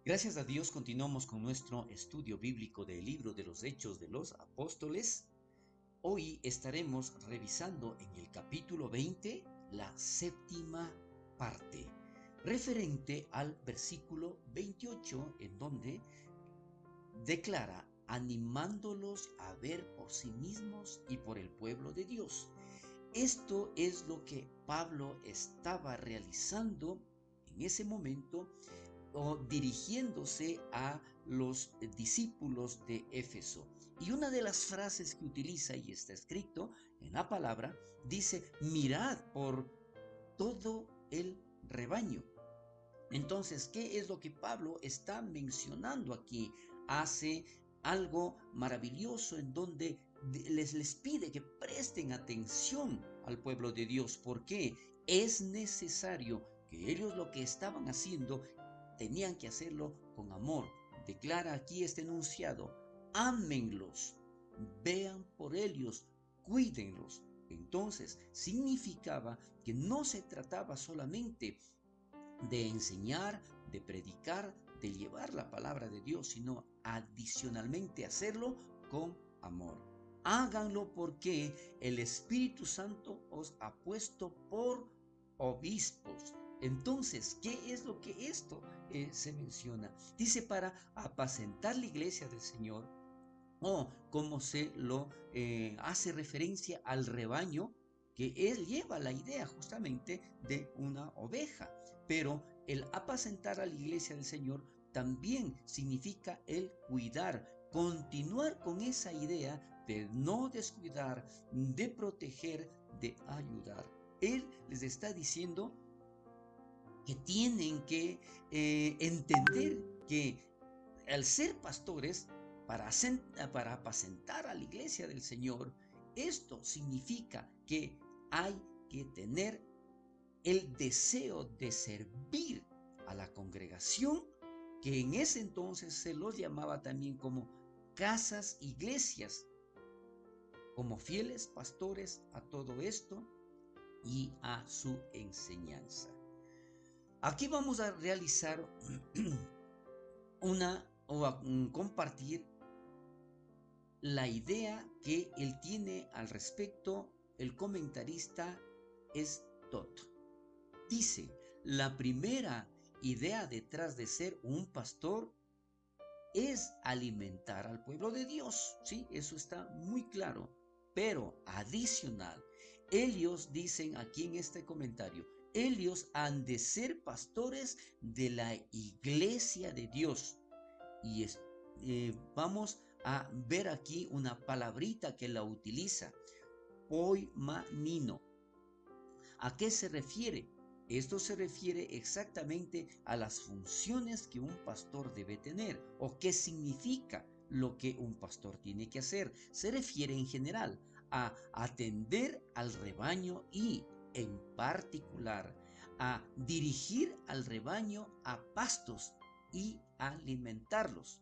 Gracias a Dios continuamos con nuestro estudio bíblico del libro de los Hechos de los Apóstoles. Hoy estaremos revisando en el capítulo 20 la séptima parte, referente al versículo 28, en donde declara animándolos a ver por sí mismos y por el pueblo de Dios. Esto es lo que Pablo estaba realizando en ese momento o dirigiéndose a los discípulos de Éfeso. Y una de las frases que utiliza, y está escrito en la palabra, dice: mirad por todo el rebaño. Entonces, ¿qué es lo que Pablo está mencionando aquí? Hace algo maravilloso en donde les pide que presten atención al pueblo de Dios. Porque es necesario que ellos lo que estaban haciendo tenían que hacerlo con amor. Declara aquí este enunciado: ámenlos, vean por ellos, cuídenlos. Entonces significaba que no se trataba solamente de enseñar, de predicar, de llevar la palabra de Dios, sino adicionalmente hacerlo con amor. Háganlo porque el Espíritu Santo os ha puesto por obispos. Entonces, ¿qué es lo que esto se menciona? Dice: para apacentar la iglesia del Señor, o como se lo hace referencia al rebaño, que él lleva la idea justamente de una oveja. Pero el apacentar a la iglesia del Señor también significa el cuidar, continuar con esa idea de no descuidar, de proteger, de ayudar. Él les está diciendo que tienen que entender que al ser pastores, para apacentar a la iglesia del Señor, esto significa que hay que tener el deseo de servir a la congregación, que en ese entonces se los llamaba también como casas iglesias, como fieles pastores a todo esto y a su enseñanza. Aquí vamos a realizar compartir la idea que él tiene al respecto. El comentarista es Stott. Dice: la primera idea detrás de ser un pastor es alimentar al pueblo de Dios. Sí, eso está muy claro. Pero adicional, ellos dicen aquí en este comentario, ellos han de ser pastores de la iglesia de Dios. Y vamos a ver aquí una palabrita que la utiliza: poimanino. ¿A qué se refiere? Esto se refiere exactamente a las funciones que un pastor debe tener, o qué significa lo que un pastor tiene que hacer. Se refiere en general a atender al rebaño y, en particular, a dirigir al rebaño a pastos y alimentarlos.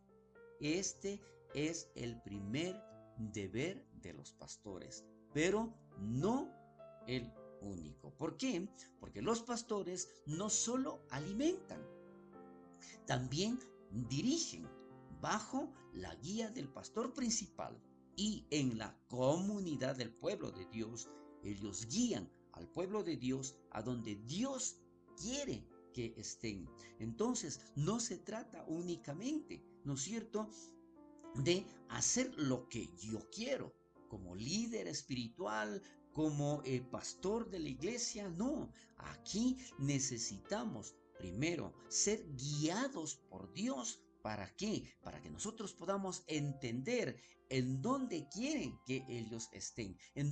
Este es el primer deber de los pastores, pero no el único. ¿Por qué? Porque los pastores no solo alimentan, también dirigen bajo la guía del pastor principal, y en la comunidad del pueblo de Dios. Ellos guían al pueblo de Dios a donde Dios quiere que estén. Entonces, no se trata únicamente, ¿no es cierto?, de hacer lo que yo quiero como líder espiritual, como pastor de la iglesia. No, aquí necesitamos primero ser guiados por Dios. ¿Para qué? Para que nosotros podamos entender en dónde quieren que ellos estén, a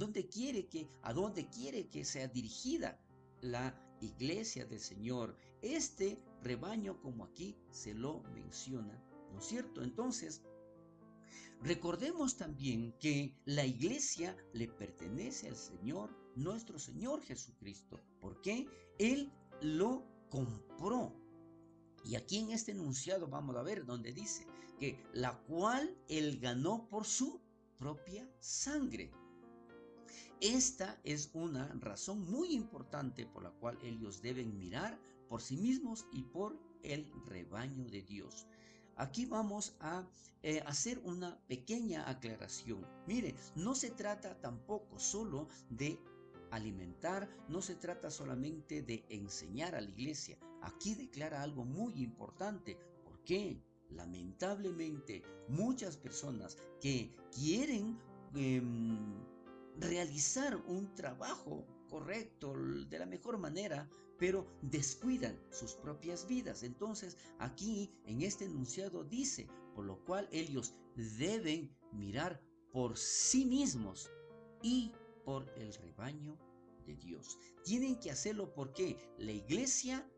dónde quiere que sea dirigida la iglesia del Señor, este rebaño, como aquí se lo menciona, ¿no es cierto? Entonces, recordemos también que la iglesia le pertenece al Señor, nuestro Señor Jesucristo, porque Él lo compró. Y aquí en este enunciado vamos a ver donde dice que la cual Él ganó por su propia sangre. Esta es una razón muy importante por la cual ellos deben mirar por sí mismos y por el rebaño de Dios. Aquí vamos a hacer una pequeña aclaración. Mire, no se trata tampoco solo de alimentar, no se trata solamente de enseñar a la iglesia. Aquí declara algo muy importante. ¿Por qué? Lamentablemente, muchas personas que quieren realizar un trabajo correcto, de la mejor manera, pero descuidan sus propias vidas. Entonces, aquí en este enunciado dice, por lo cual ellos deben mirar por sí mismos y por el rebaño de Dios. Tienen que hacerlo porque la iglesia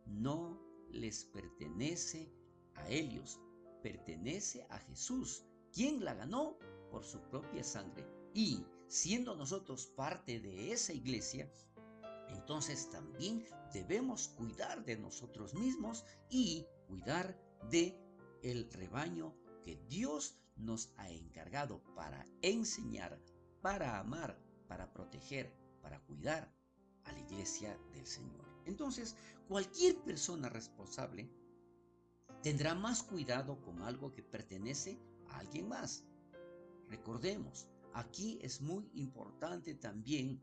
no les pertenece a ellos, pertenece a Jesús, quien la ganó por su propia sangre. Y siendo nosotros parte de esa iglesia, entonces también debemos cuidar de nosotros mismos y cuidar de el rebaño que Dios nos ha encargado para enseñar, para amar, para proteger, para cuidar a la iglesia del Señor. Entonces, cualquier persona responsable tendrá más cuidado con algo que pertenece a alguien más. Recordemos, aquí es muy importante también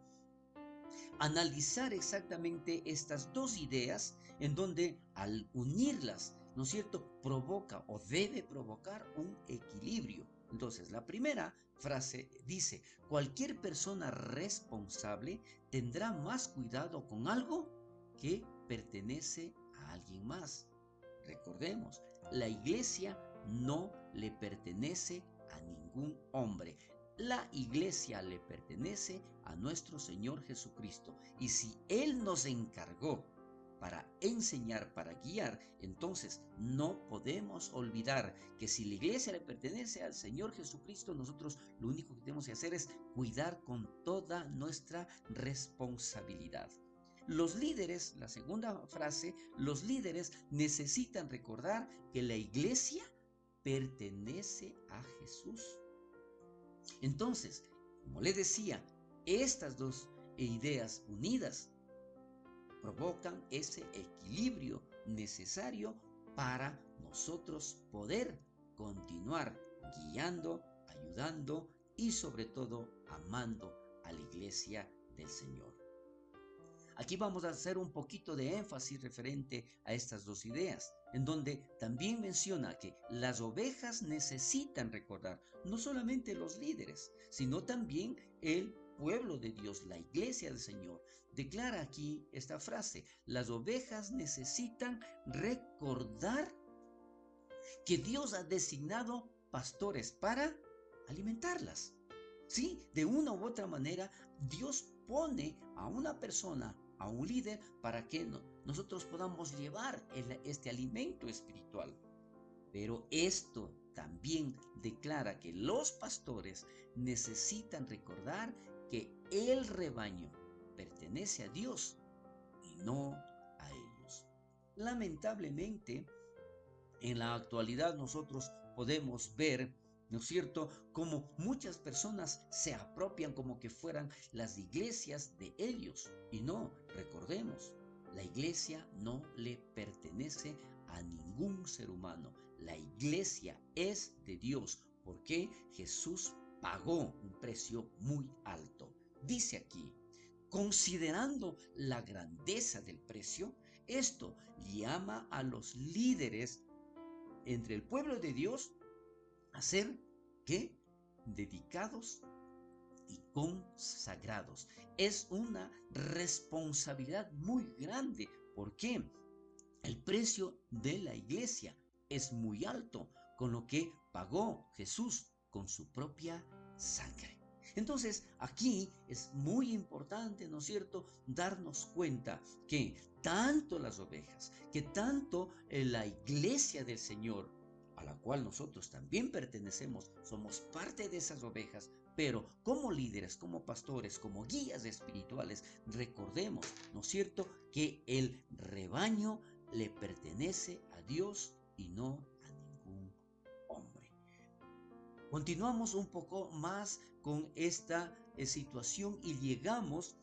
analizar exactamente estas dos ideas en donde al unirlas, ¿no es cierto?, provoca o debe provocar un equilibrio. Entonces, la primera frase dice, cualquier persona responsable tendrá más cuidado con algo que pertenece a alguien más. Recordemos, la iglesia no le pertenece a ningún hombre. La iglesia le pertenece a nuestro Señor Jesucristo. Y si Él nos encargó para enseñar, para guiar, entonces no podemos olvidar que si la iglesia le pertenece al Señor Jesucristo, nosotros lo único que tenemos que hacer es cuidar con toda nuestra responsabilidad. Los líderes, la segunda frase, los líderes necesitan recordar que la iglesia pertenece a Jesús. Entonces, como le decía, estas dos ideas unidas provocan ese equilibrio necesario para nosotros poder continuar guiando, ayudando y sobre todo amando a la iglesia del Señor. Aquí vamos a hacer un poquito de énfasis referente a estas dos ideas, en donde también menciona que las ovejas necesitan recordar, no solamente los líderes, sino también el pueblo de Dios, la iglesia del Señor. Declara aquí esta frase, las ovejas necesitan recordar que Dios ha designado pastores para alimentarlas. Sí, de una u otra manera, Dios pone a una persona, a un líder, para que nosotros podamos llevar este alimento espiritual. Pero esto también declara que los pastores necesitan recordar que el rebaño pertenece a Dios y no a ellos. Lamentablemente, en la actualidad nosotros podemos ver, ¿no es cierto?, como muchas personas se apropian como que fueran las iglesias de ellos. Y no, recordemos, la iglesia no le pertenece a ningún ser humano. La iglesia es de Dios porque Jesús pagó un precio muy alto. Dice aquí, considerando la grandeza del precio, esto llama a los líderes entre el pueblo de Dios a ser, ¿qué?, dedicados y consagrados. Es una responsabilidad muy grande. ¿Por qué? El precio de la iglesia es muy alto, con lo que pagó Jesús con su propia sangre. Entonces, aquí es muy importante, ¿no es cierto?, darnos cuenta que tanto las ovejas, que tanto la iglesia del Señor, a la cual nosotros también pertenecemos, somos parte de esas ovejas, pero como líderes, como pastores, como guías espirituales, recordemos, ¿no es cierto?, que el rebaño le pertenece a Dios y no a ningún hombre. Continuamos un poco más con esta situación y llegamos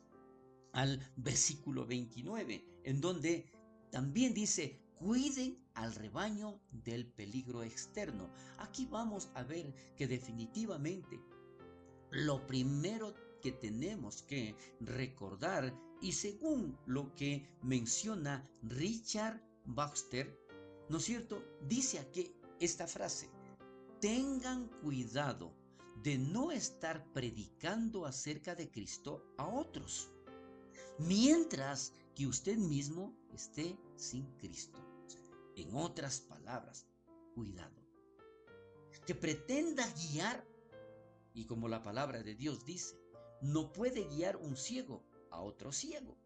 al versículo 29, en donde también dice, cuiden al rebaño del peligro externo. Aquí vamos a ver que definitivamente lo primero que tenemos que recordar, y según lo que menciona Richard Baxter, ¿no es cierto? Dice aquí esta frase: tengan cuidado de no estar predicando acerca de Cristo a otros, mientras que usted mismo esté sin Cristo. En otras palabras, cuidado. Que pretenda guiar, y como la palabra de Dios dice, no puede guiar un ciego a otro ciego.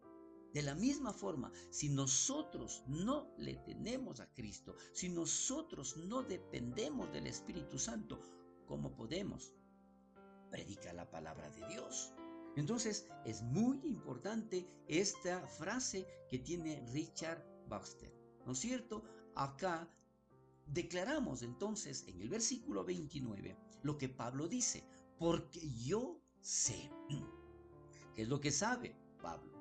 De la misma forma, si nosotros no le tenemos a Cristo, si nosotros no dependemos del Espíritu Santo, ¿cómo podemos predicar la palabra de Dios? Entonces es muy importante esta frase que tiene Richard Baxter, ¿no es cierto? Acá declaramos entonces en el versículo 29 lo que Pablo dice: porque yo sé. ¿Qué es lo que sabe Pablo?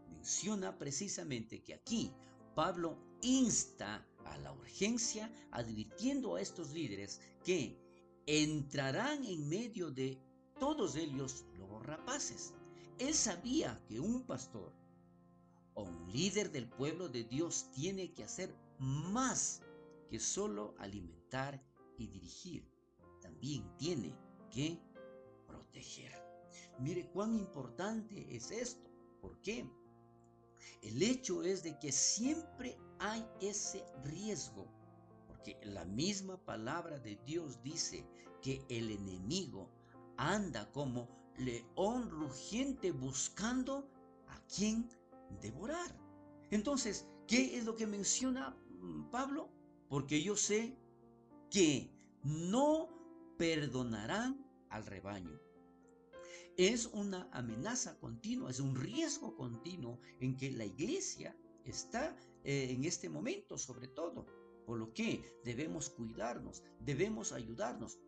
Menciona precisamente que aquí Pablo insta a la urgencia, advirtiendo a estos líderes que entrarán en medio de todos ellos lobos rapaces. Él sabía que un pastor o un líder del pueblo de Dios tiene que hacer más que solo alimentar y dirigir. También tiene que proteger. Mire cuán importante es esto. ¿Por qué? El hecho es de que siempre hay ese riesgo, porque la misma palabra de Dios dice que el enemigo anda como león rugiente buscando a quien devorar. Entonces, ¿qué es lo que menciona Pablo? Porque yo sé que no perdonarán al rebaño. Es una amenaza continua, es un riesgo continuo en que la iglesia está en este momento, sobre todo. Por lo que debemos cuidarnos, debemos ayudarnos.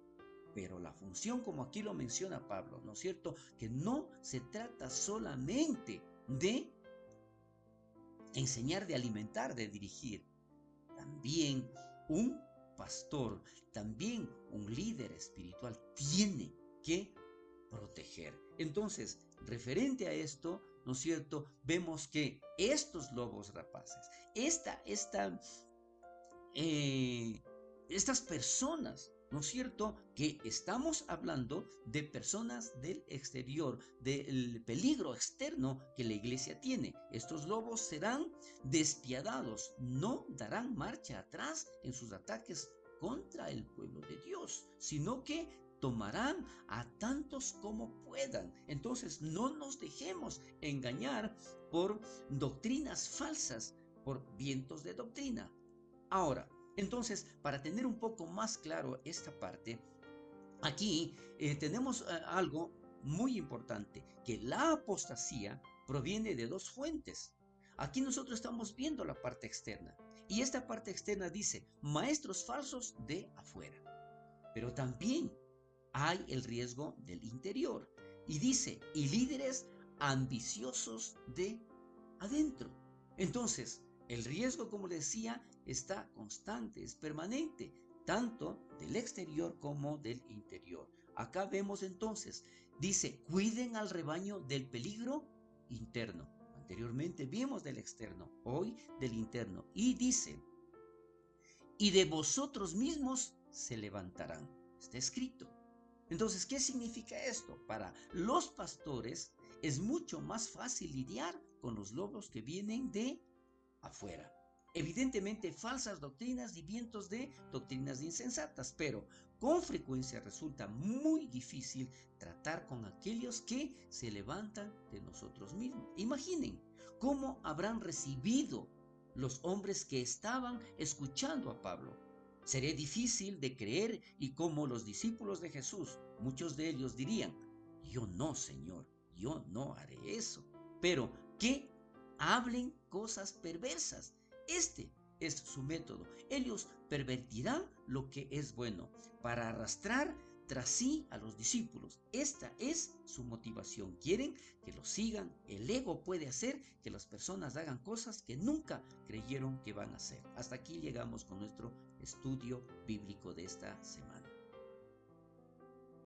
Pero la función, como aquí lo menciona Pablo, ¿no es cierto? Que no se trata solamente de enseñar, de alimentar, de dirigir. También un pastor, también un líder espiritual tiene que proteger. Entonces, referente a esto, ¿no es cierto? Vemos que estos lobos rapaces, estas personas, ¿no es cierto? Que estamos hablando de personas del exterior, del peligro externo que la iglesia tiene. Estos lobos serán despiadados, no darán marcha atrás en sus ataques contra el pueblo de Dios, sino que tomarán a tantos como puedan. Entonces no nos dejemos engañar por doctrinas falsas, por vientos de doctrina. Ahora, entonces, para tener un poco más claro esta parte, aquí tenemos algo muy importante, que la apostasía proviene de dos fuentes. Aquí nosotros estamos viendo la parte externa, y esta parte externa dice maestros falsos de afuera, pero también hay el riesgo del interior, y dice y líderes ambiciosos de adentro. Entonces, el riesgo, como decía, está constante, es permanente, tanto del exterior como del interior. Acá vemos entonces, dice, cuiden al rebaño del peligro interno. Anteriormente vimos del externo, hoy del interno. Y dice, y de vosotros mismos se levantarán. Está escrito. Entonces, ¿qué significa esto? Para los pastores es mucho más fácil lidiar con los lobos que vienen de afuera. Evidentemente, falsas doctrinas y vientos de doctrinas insensatas, pero con frecuencia resulta muy difícil tratar con aquellos que se levantan de nosotros mismos. Imaginen cómo habrán recibido los hombres que estaban escuchando a Pablo. Sería difícil de creer, y como los discípulos de Jesús, muchos de ellos dirían, yo no, Señor, yo no haré eso. Pero que hablen cosas perversas. Este es su método. Ellos pervertirán lo que es bueno para arrastrar tras sí a los discípulos. Esta es su motivación. Quieren que los sigan. El ego puede hacer que las personas hagan cosas que nunca creyeron que van a hacer. Hasta aquí llegamos con nuestro estudio bíblico de esta semana.